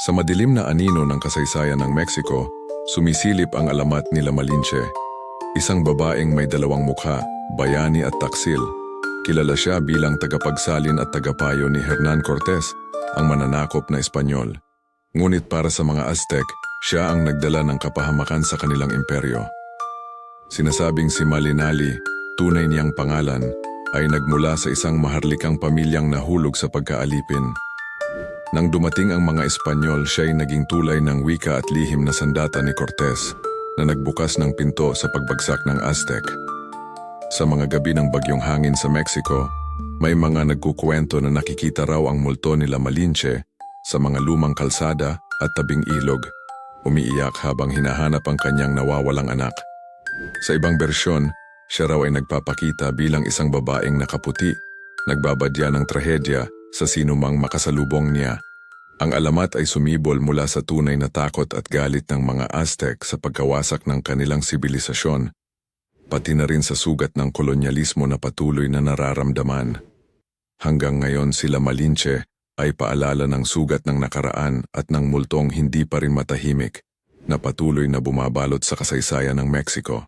Sa madilim na anino ng kasaysayan ng Mexico, sumisilip ang alamat nila Malinche. Isang babaeng may dalawang mukha, bayani at taksil. Kilala siya bilang tagapagsalin at tagapayo ni Hernan Cortes, ang mananakop na Espanyol. Ngunit para sa mga Aztec, siya ang nagdala ng kapahamakan sa kanilang imperyo. Sinasabing si Malinali, tunay niyang pangalan, ay nagmula sa isang maharlikang pamilyang nahulog sa pagkaalipin. Nang dumating ang mga Espanyol, siya ay naging tulay ng wika at lihim na sandata ni Cortes na nagbukas ng pinto sa pagbagsak ng Aztec. Sa mga gabi ng bagyong hangin sa Mexico, may mga nagkukwento na nakikita raw ang multo nila Malinche sa mga lumang kalsada at tabing ilog, umiiyak habang hinahanap ang kanyang nawawalang anak. Sa ibang bersyon, siya raw ay nagpapakita bilang isang babaeng nakaputi, nagbabadya ng trahedya sa sinumang makasalubong niya. Ang alamat ay sumibol mula sa tunay na takot at galit ng mga Aztec sa pagkawasak ng kanilang sibilisasyon, pati na rin sa sugat ng kolonyalismo na patuloy na nararamdaman. Hanggang ngayon sila Malinche ay paalala ng sugat ng nakaraan at ng multong hindi pa rin matahimik na patuloy na bumabalot sa kasaysayan ng Mexico.